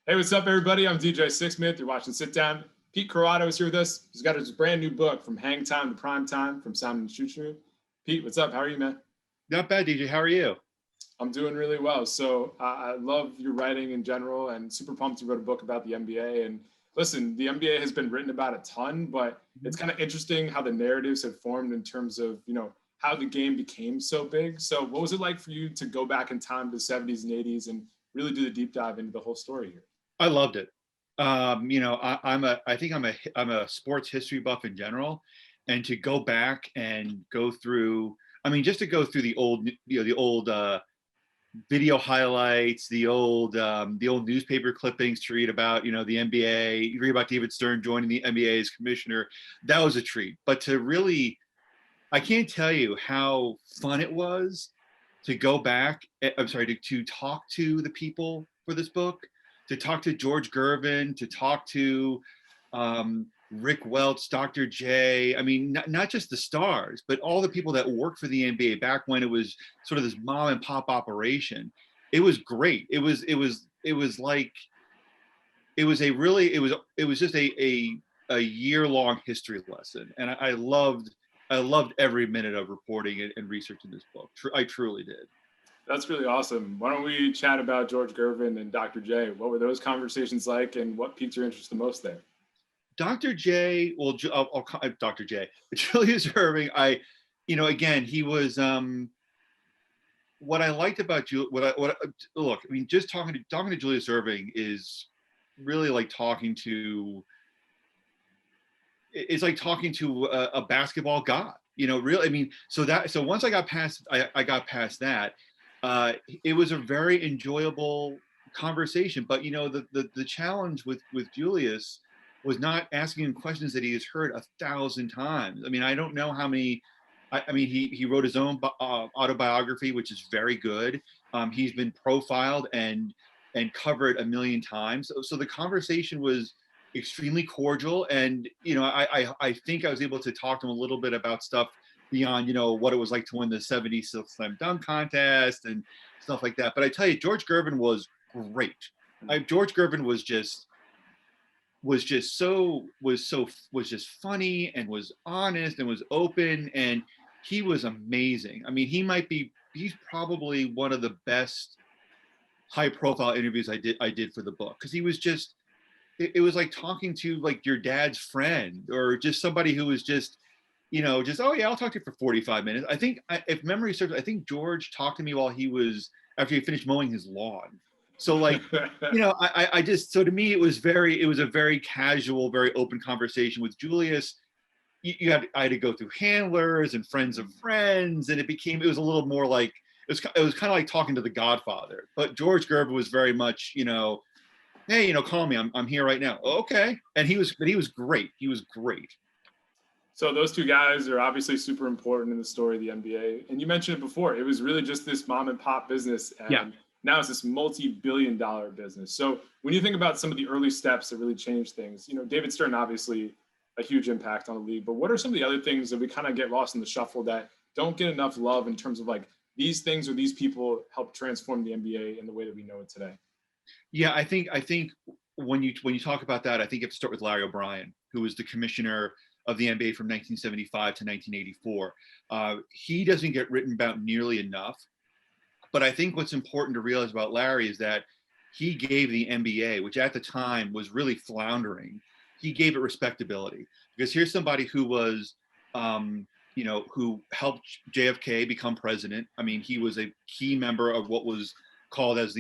Hey, what's up, everybody? I'm DJ Sixsmith. You're watching Sit Down. Pete Croatto is here with us. He's got his brand new book, From Hang Time to Prime Time, from Simon & Schuster. Pete, what's up? How are you, man? Not bad, DJ. How are you? I'm doing really well. So I love your writing in general, and super pumped you wrote a book about the NBA. And listen, the NBA has been written about a ton, but it's kind of interesting how the narratives have formed in terms of how the game became so big. So what was it like for you to go back in time to the 70s and 80s and really do the deep dive into the whole story here? I loved it. I think I'm a sports history buff in general, and to go back and go through, just to go through the old video highlights, the old newspaper clippings to read about, the NBA. You read about David Stern joining the NBA as commissioner. That was a treat. But to really, I can't tell you how fun it was to go back. I'm sorry, to talk to the people for this book, to talk to George Gervin, to talk to Rick Welch, Dr. J. I mean, not just the stars, but all the people that worked for the NBA back when it was sort of this mom and pop operation. It was great. It was like it was just a year-long history lesson, and I loved every minute of reporting and researching this book. I truly did. That's really awesome. Why don't we chat about George Gervin and Dr. J? What were those conversations like, and what piqued your interest the most there? Dr. J, well, I'll call Dr. J, Julius Erving. Again, he was. What I liked about look. I mean, just talking to Julius Erving is really like talking to. It's like talking to a basketball god. Really. I mean, so once I got past that. It was a very enjoyable conversation. But the challenge with Julius was not asking him questions that he has heard 1,000 times. I mean, I don't know how many. He wrote his own autobiography, which is very good. He's been profiled and covered a million times. So the conversation was extremely cordial, and I think I was able to talk to him a little bit about stuff beyond what it was like to win the 70s slam dunk contest and stuff like that. But I tell you, George Gervin was great. George Gervin was just funny and was honest and was open, and he was amazing. I mean, he's probably one of the best high profile interviews I did for the book, because he was just it was like talking to like your dad's friend, or just somebody who was just oh yeah, I'll talk to you for 45 minutes. I think, if memory serves, I think George talked to me after he finished mowing his lawn. So like, I just, so to me, it was a very casual, very open conversation. With Julius, I had to go through handlers and friends of friends, and it was a little more like, it was kind of like talking to the Godfather. But George Gervin was very much, hey, call me. I'm here right now. Okay. And he was great. He was great. So those two guys are obviously super important in the story of the NBA. And you mentioned it before, it was really just this mom and pop business. And Yeah. now it's this multi-billion-dollar business. So when you think about some of the early steps that really changed things, David Stern, obviously a huge impact on the league, but what are some of the other things that we kind of get lost in the shuffle that don't get enough love in terms of like these things or these people help transform the NBA in the way that we know it today? Yeah, I think when you talk about that, I think you have to start with Larry O'Brien, who was the commissioner of the NBA from 1975 to 1984. He doesn't get written about nearly enough, but I think what's important to realize about Larry is that he gave the NBA, which at the time was really floundering, he gave it respectability. Because here's somebody who was, who helped JFK become president. I mean, he was a key member of what was known as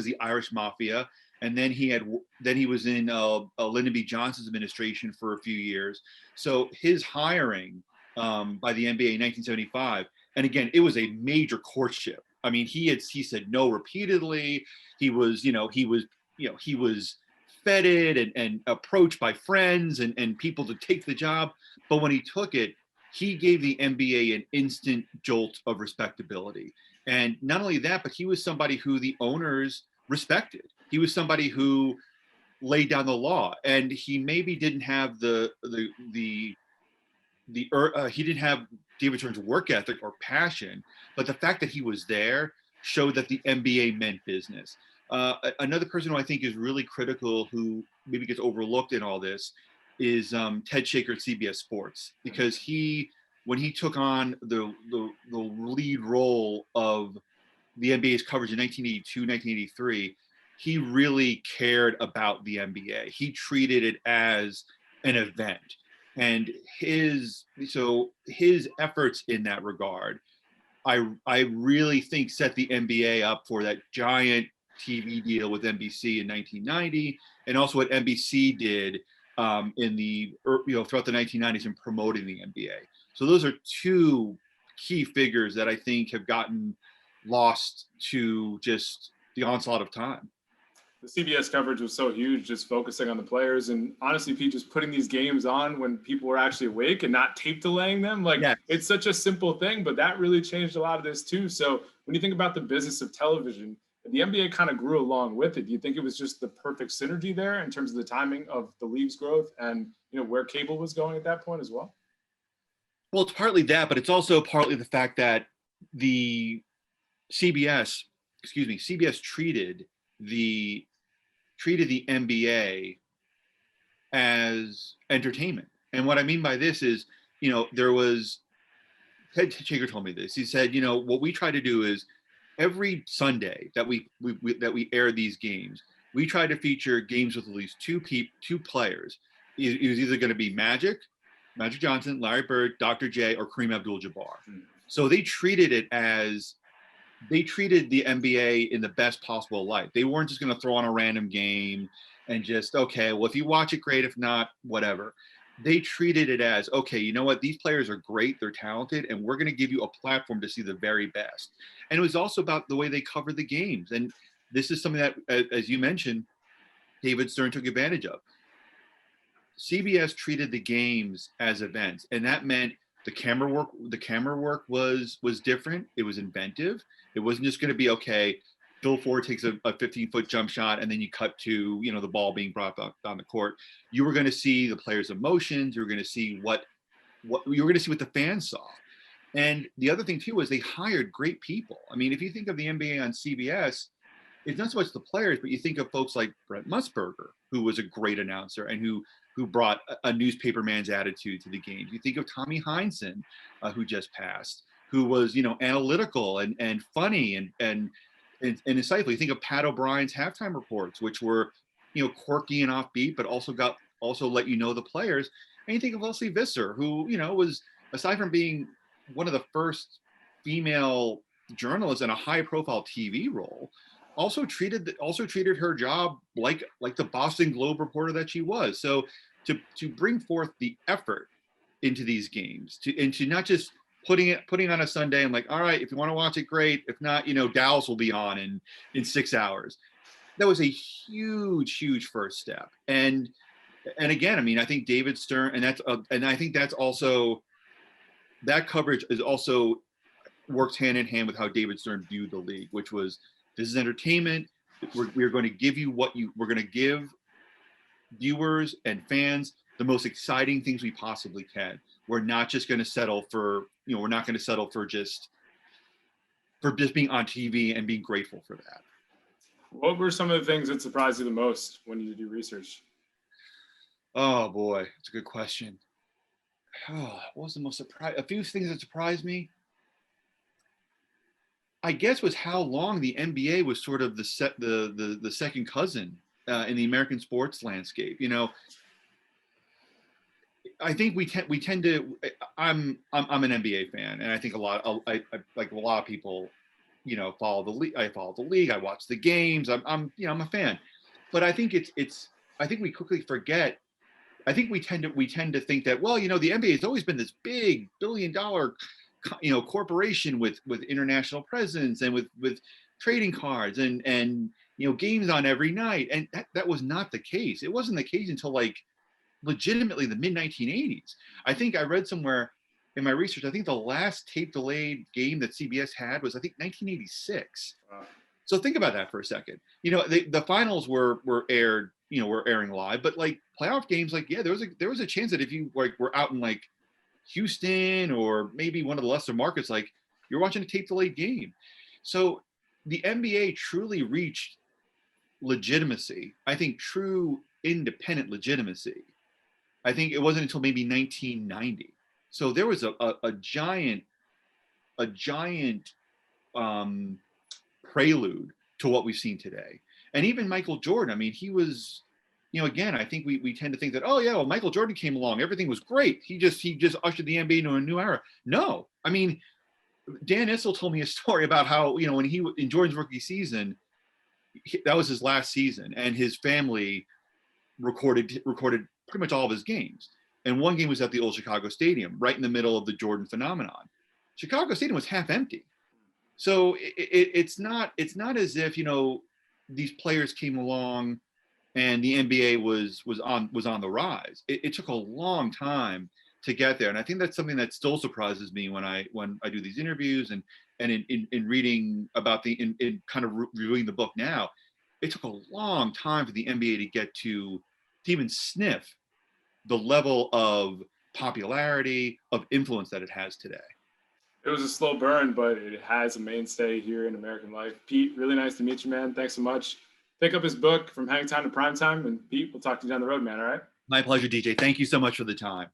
the Irish Mafia, and then he was in Lyndon B. Johnson's administration for a few years. So his hiring by the NBA in 1975, and again, it was a major courtship. I mean, he said no repeatedly. He was feted and approached by friends and people to take the job. But when he took it, he gave the NBA an instant jolt of respectability. And not only that, but he was somebody who the owners respected. He was somebody who laid down the law, and he maybe didn't have he didn't have David Stern's work ethic or passion, but the fact that he was there showed that the NBA meant business. Another person who I think is really critical, who maybe gets overlooked in all this, is Ted Shaker at CBS Sports, because when he took on the lead role of the NBA's coverage in 1982, 1983, he really cared about the NBA. He treated it as an event. And his efforts in that regard, I really think set the NBA up for that giant TV deal with NBC in 1990, and also what NBC did throughout the 1990s in promoting the NBA. So those are two key figures that I think have gotten lost to just the onslaught of time. The CBS coverage was so huge, just focusing on the players. And honestly, Pete, just putting these games on when people were actually awake and not tape delaying them. Like, yes. It's such a simple thing, but that really changed a lot of this too. So when you think about the business of television, the NBA kind of grew along with it. Do you think it was just the perfect synergy there in terms of the timing of the league's growth and, you know, where cable was going at that point as well? Well, it's partly that, but it's also partly the fact that the CBS treated the NBA as entertainment. And what I mean by this is, you know, there was, Ted Shaker told me this. He said, you know, what we try to do is every Sunday that we air these games, we try to feature games with at least two players. It was either going to be Magic Johnson, Larry Bird, Dr. J, or Kareem Abdul-Jabbar. So they treated the NBA in the best possible light. They weren't just going to throw on a random game and just, okay, well, if you watch it, great. If not, whatever. They treated it as, okay, you know what? These players are great. They're talented. And we're going to give you a platform to see the very best. And it was also about the way they covered the games. And this is something that, as you mentioned, David Stern took advantage of. CBS treated the games as events. And that meant the camera work was different. It was inventive. It wasn't just going to be, okay, Bill Ford takes a 15-foot jump shot and then you cut to, you know, the ball being brought down the court. You were going to see the players' emotions. You were going to see what the fans saw. And the other thing too was they hired great people. I mean, if you think of the NBA on CBS, it's not so much the players, but you think of folks like Brent Musburger, who was a great announcer and who brought a newspaperman's attitude to the game. You think of Tommy Heinsohn, who just passed, who was, you know, analytical and funny and insightful. You think of Pat O'Brien's halftime reports, which were, you know, quirky and offbeat, but also let you know the players. And you think of Leslie Visser, who, you know, was, aside from being one of the first female journalists in a high-profile TV role, also treated her job like the Boston Globe reporter that she was. So to bring forth the effort into these games, to not just putting on a Sunday and like, all right, if you want to watch it, great. If not, you know, Dallas will be on in 6 hours. That was a huge first step. And again, I mean, I think David Stern, and I think that's also, that coverage is also works hand in hand with how David Stern viewed the league, which was, this is entertainment. We're going to give you we're going to give viewers and fans the most exciting things we possibly can. We're not just going to settle for, you know, we're not going to settle for just being on TV and being grateful for that. What were some of the things that surprised you the most when you do research? Oh boy, it's a good question. Oh, what was the most surprise? A few things that surprised me, I guess, was how long the NBA was sort of the second cousin in the American sports landscape. You know, I think we tend to. I'm an NBA fan, and I think I like a lot of people, you know, follow the league. I follow the league. I watch the games. I'm a fan, but I think I think we quickly forget. I think we tend to think that, well, you know, the NBA has always been this big billion-dollar, you know, corporation with international presence and with trading cards and you know, games on every night, and that was not the case. It wasn't the case until like legitimately the mid 1980s. I think I read somewhere in my research, I think the last tape delayed game that CBS had was, I think, 1986. Wow. So think about that for a second. You know, the finals were aired, you know, were airing live, but like playoff games, like, yeah, there was a chance that if you like were out in like Houston or maybe one of the lesser markets, like, you're watching a tape delayed game. So the NBA truly reached legitimacy, I think true independent legitimacy, I think it wasn't until maybe 1990. So there was a giant um, prelude to what we've seen today. And even Michael Jordan, I mean, he was, again, I think we tend to think that, oh yeah, well, Michael Jordan came along, everything was great. He just ushered the NBA into a new era. No, I mean, Dan Issel told me a story about how, when he in Jordan's rookie season, that was his last season, and his family recorded pretty much all of his games. And one game was at the old Chicago Stadium, right in the middle of the Jordan phenomenon. Chicago Stadium was half empty. So it's not as if these players came along and the NBA was on the rise. It took a long time to get there, and I think that's something that still surprises me when I do these interviews and in reading about in kind of reviewing the book now. It took a long time for the NBA to get to even sniff the level of popularity, of influence that it has today. It was a slow burn, but it has a mainstay here in American life. Pete, really nice to meet you, man. Thanks so much. Pick up his book, From Hang Time to Prime Time. And Pete, we'll talk to you down the road, man. All right? My pleasure, DJ. Thank you so much for the time.